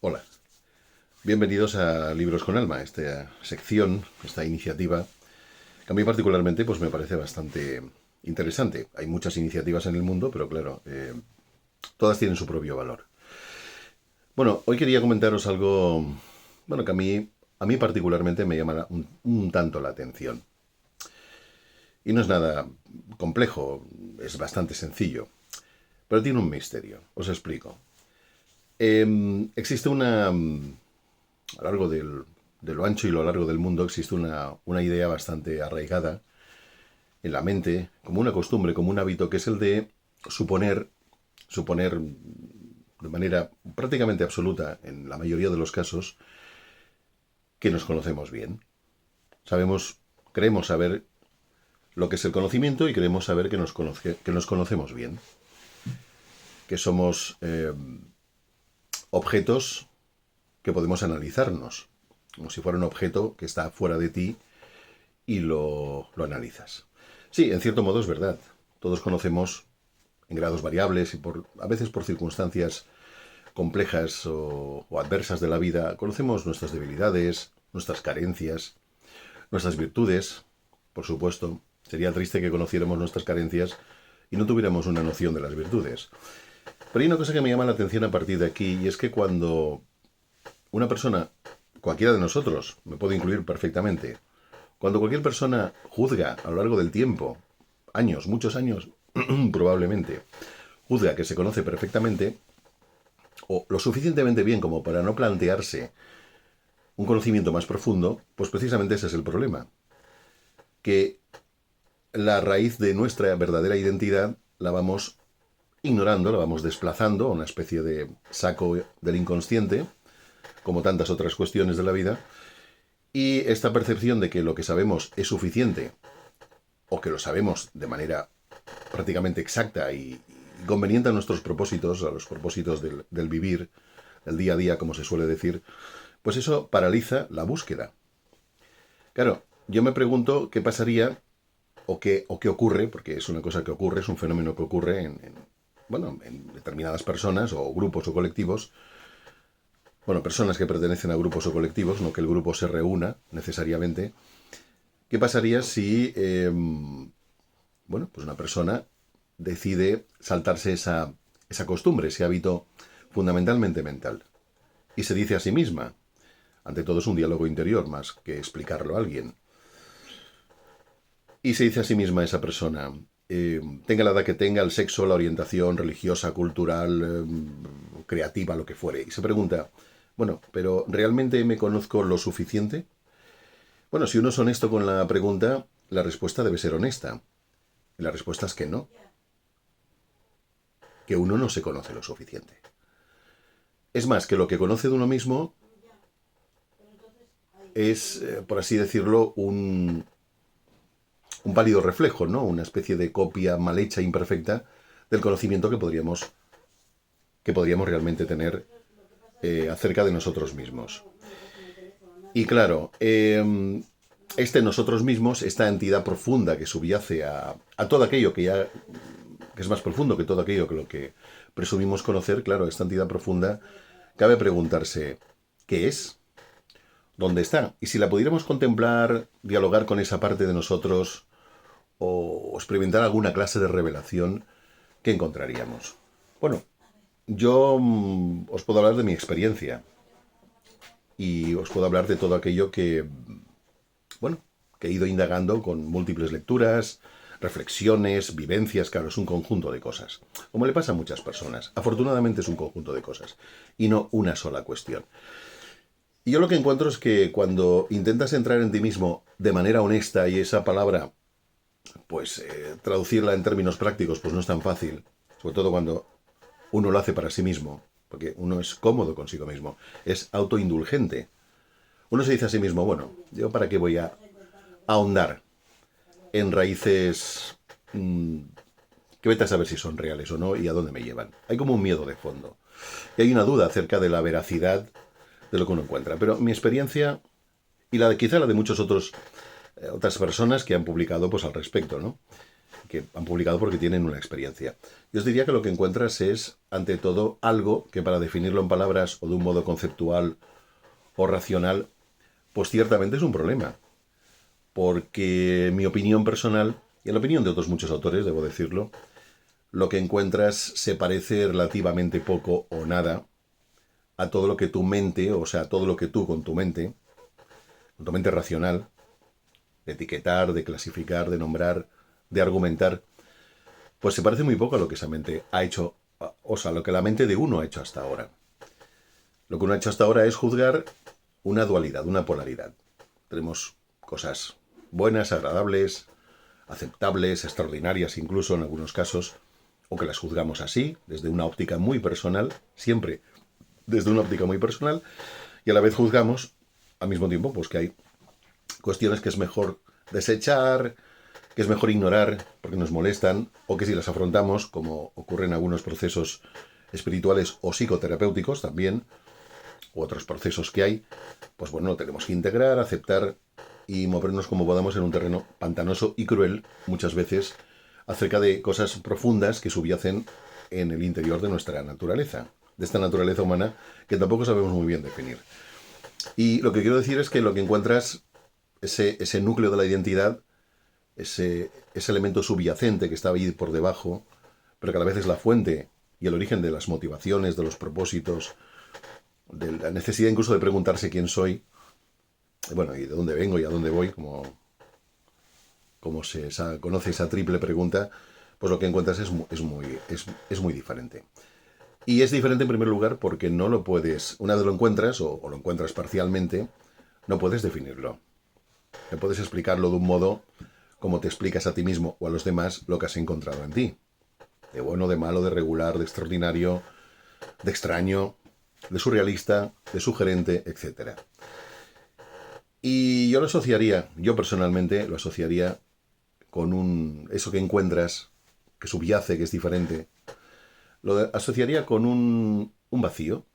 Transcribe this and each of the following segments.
Hola, bienvenidos a Libros con Alma, esta sección, esta iniciativa, que a mí particularmente pues me parece bastante interesante. Hay muchas iniciativas en el mundo, pero claro, todas tienen su propio valor. Bueno, hoy quería comentaros algo, bueno, que a mí particularmente me llama un tanto la atención. Y no es nada complejo, es bastante sencillo, pero tiene un misterio. Os explico. Existe a lo largo de lo ancho y lo largo del mundo, existe una idea bastante arraigada en la mente, como una costumbre, como un hábito, que es el de suponer de manera prácticamente absoluta, en la mayoría de los casos, que nos conocemos bien. Sabemos, creemos saber lo que es el conocimiento y creemos saber que nos conocemos bien, que somos objetos que podemos analizarnos, como si fuera un objeto que está fuera de ti y lo analizas. Sí, en cierto modo es verdad. Todos conocemos en grados variables y a veces por circunstancias complejas o adversas de la vida, conocemos nuestras debilidades, nuestras carencias, nuestras virtudes, por supuesto. Sería triste que conociéramos nuestras carencias y no tuviéramos una noción de las virtudes. Pero hay una cosa que me llama la atención a partir de aquí, y es que cuando una persona, cualquiera de nosotros, me puedo incluir perfectamente, cuando cualquier persona juzga a lo largo del tiempo, años, muchos años, probablemente, juzga que se conoce perfectamente, o lo suficientemente bien como para no plantearse un conocimiento más profundo, pues precisamente ese es el problema. Que la raíz de nuestra verdadera identidad la vamos ignorando, la vamos desplazando a una especie de saco del inconsciente, como tantas otras cuestiones de la vida, y esta percepción de que lo que sabemos es suficiente, o que lo sabemos de manera prácticamente exacta y conveniente a nuestros propósitos, a los propósitos del vivir, del día a día, como se suele decir, pues eso paraliza la búsqueda. Claro, yo me pregunto qué pasaría o qué ocurre, porque es una cosa que ocurre, es un fenómeno que ocurre en determinadas personas o grupos o colectivos, bueno, personas que pertenecen a grupos o colectivos, no que el grupo se reúna necesariamente. ¿Qué pasaría si, pues una persona decide saltarse esa costumbre, ese hábito fundamentalmente mental? Y se dice a sí misma, ante todo es un diálogo interior más que explicarlo a alguien, y se dice a sí misma esa persona, tenga la edad que tenga, el sexo, la orientación religiosa, cultural, creativa, lo que fuere, y se pregunta, bueno, pero ¿realmente me conozco lo suficiente? Bueno, si uno es honesto con la pregunta, la respuesta debe ser honesta. Y la respuesta es que no, que uno no se conoce lo suficiente. Es más, que lo que conoce de uno mismo es, por así decirlo, un pálido reflejo, ¿no? Una especie de copia mal hecha, imperfecta, del conocimiento que podríamos realmente tener acerca de nosotros mismos. Y claro, nosotros mismos, esta entidad profunda que subyace a todo aquello que es más profundo que todo aquello que lo que presumimos conocer, claro, esta entidad profunda, cabe preguntarse, ¿qué es? ¿Dónde está? Y si la pudiéramos contemplar, dialogar con esa parte de nosotros o experimentar alguna clase de revelación, ¿qué encontraríamos? Bueno, yo os puedo hablar de mi experiencia y os puedo hablar de todo aquello que he ido indagando con múltiples lecturas, reflexiones, vivencias, claro, es un conjunto de cosas. Como le pasa a muchas personas. Afortunadamente es un conjunto de cosas y no una sola cuestión. Y yo lo que encuentro es que cuando intentas entrar en ti mismo de manera honesta, y esa palabra, pues traducirla en términos prácticos, pues no es tan fácil, sobre todo cuando uno lo hace para sí mismo, porque uno es cómodo consigo mismo, es autoindulgente. Uno se dice a sí mismo, bueno, ¿yo para qué voy a ahondar en raíces que vete a saber si son reales o no y a dónde me llevan? Hay como un miedo de fondo. Y hay una duda acerca de la veracidad de lo que uno encuentra. Pero mi experiencia, y quizá la de muchas otras personas que han publicado pues al respecto, ¿no? que han publicado porque tienen una experiencia. Yo os diría que lo que encuentras es, ante todo, algo que para definirlo en palabras o de un modo conceptual o racional, pues ciertamente es un problema. Porque en mi opinión personal, y en la opinión de otros muchos autores, debo decirlo, lo que encuentras se parece relativamente poco o nada a todo lo que tu mente, o sea, todo lo que tú con tu mente racional, de etiquetar, de clasificar, de nombrar, de argumentar, pues se parece muy poco a lo que esa mente ha hecho, o sea, lo que la mente de uno ha hecho hasta ahora. Lo que uno ha hecho hasta ahora es juzgar una dualidad, una polaridad. Tenemos cosas buenas, agradables, aceptables, extraordinarias incluso en algunos casos, o que las juzgamos así, desde una óptica muy personal, siempre desde una óptica muy personal, y a la vez juzgamos, al mismo tiempo, pues que hay cuestiones que es mejor desechar, que es mejor ignorar porque nos molestan, o que si las afrontamos, como ocurre en algunos procesos espirituales o psicoterapéuticos también, u otros procesos que hay, pues bueno, lo tenemos que integrar, aceptar y movernos como podamos en un terreno pantanoso y cruel, muchas veces, acerca de cosas profundas que subyacen en el interior de nuestra naturaleza, de esta naturaleza humana que tampoco sabemos muy bien definir. Y lo que quiero decir es que lo que encuentras, ese núcleo de la identidad, ese elemento subyacente que está ahí por debajo, pero que a la vez es la fuente y el origen de las motivaciones, de los propósitos, de la necesidad incluso de preguntarse quién soy, bueno, y de dónde vengo y a dónde voy, como conoce esa triple pregunta, pues lo que encuentras es muy diferente. Y es diferente en primer lugar porque no lo puedes, una vez lo encuentras o lo encuentras parcialmente, no puedes definirlo. No puedes explicarlo de un modo como te explicas a ti mismo o a los demás lo que has encontrado en ti. De bueno, de malo, de regular, de extraordinario, de extraño, de surrealista, de sugerente, etc. Y yo personalmente lo asociaría con eso que encuentras, que subyace, que es diferente, lo asociaría con un vacío.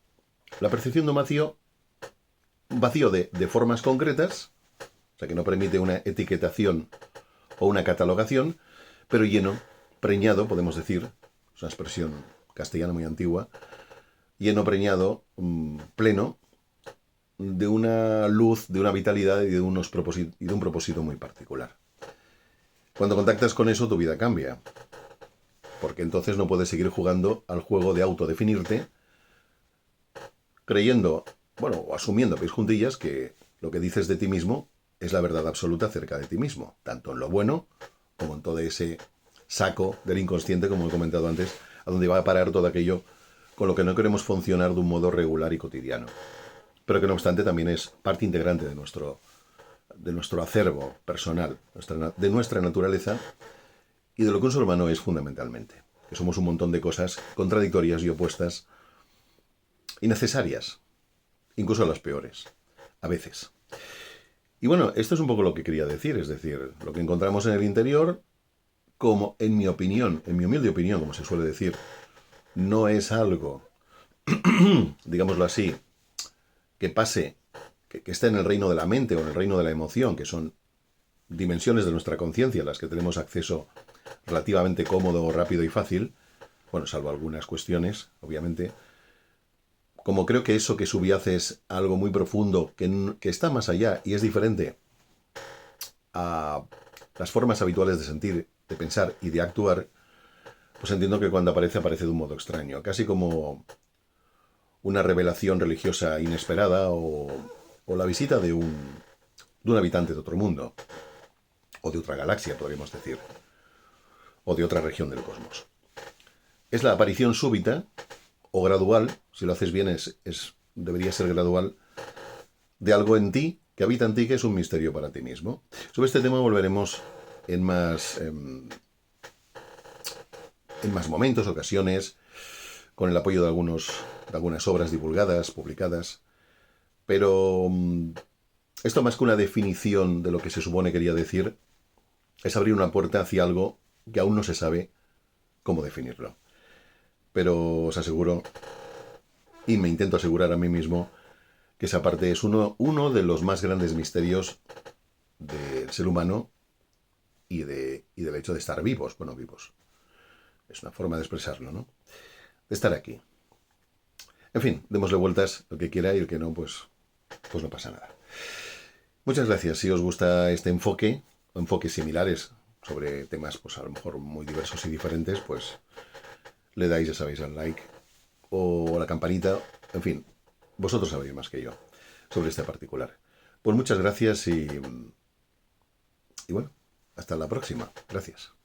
La percepción de un vacío de formas concretas, o sea, que no permite una etiquetación o una catalogación, pero lleno, preñado, podemos decir, es una expresión castellana muy antigua, lleno, preñado, pleno, de una luz, de una vitalidad y de un propósito muy particular. Cuando contactas con eso, tu vida cambia, porque entonces no puedes seguir jugando al juego de autodefinirte, creyendo, bueno, o asumiendo a pies juntillas que lo que dices de ti mismo es la verdad absoluta acerca de ti mismo, tanto en lo bueno como en todo ese saco del inconsciente, como he comentado antes, a donde va a parar todo aquello con lo que no queremos funcionar de un modo regular y cotidiano. Pero que no obstante también es parte integrante de nuestro acervo personal, de nuestra naturaleza y de lo que un ser humano es fundamentalmente. Que somos un montón de cosas contradictorias y opuestas y necesarias, incluso las peores, a veces. Y bueno, esto es un poco lo que quería decir, es decir, lo que encontramos en el interior, como en mi opinión, en mi humilde opinión, como se suele decir, no es algo, digámoslo así, que pase, que esté en el reino de la mente o en el reino de la emoción, que son dimensiones de nuestra conciencia a las que tenemos acceso relativamente cómodo, rápido y fácil, bueno, salvo algunas cuestiones, obviamente. Como creo que eso que subyace es algo muy profundo, que está más allá y es diferente a las formas habituales de sentir, de pensar y de actuar, pues entiendo que cuando aparece de un modo extraño, casi como una revelación religiosa inesperada o la visita de un habitante de otro mundo, o de otra galaxia, podríamos decir, o de otra región del cosmos. Es la aparición súbita o gradual, si lo haces bien debería ser gradual, de algo en ti, que habita en ti, que es un misterio para ti mismo. Sobre este tema volveremos en más momentos, ocasiones, con el apoyo de algunas obras divulgadas, publicadas, pero esto más que una definición de lo que se supone quería decir, es abrir una puerta hacia algo que aún no se sabe cómo definirlo. Pero os aseguro, y me intento asegurar a mí mismo, que esa parte es uno de los más grandes misterios del ser humano y del hecho de estar vivos. Bueno, vivos. Es una forma de expresarlo, ¿no? De estar aquí. En fin, démosle vueltas el que quiera y el que no, pues no pasa nada. Muchas gracias. Si os gusta este enfoque, o enfoques similares sobre temas, pues a lo mejor muy diversos y diferentes, pues le dais, ya sabéis, al like o a la campanita. En fin, vosotros sabéis más que yo sobre este particular. Pues muchas gracias y bueno, hasta la próxima. Gracias.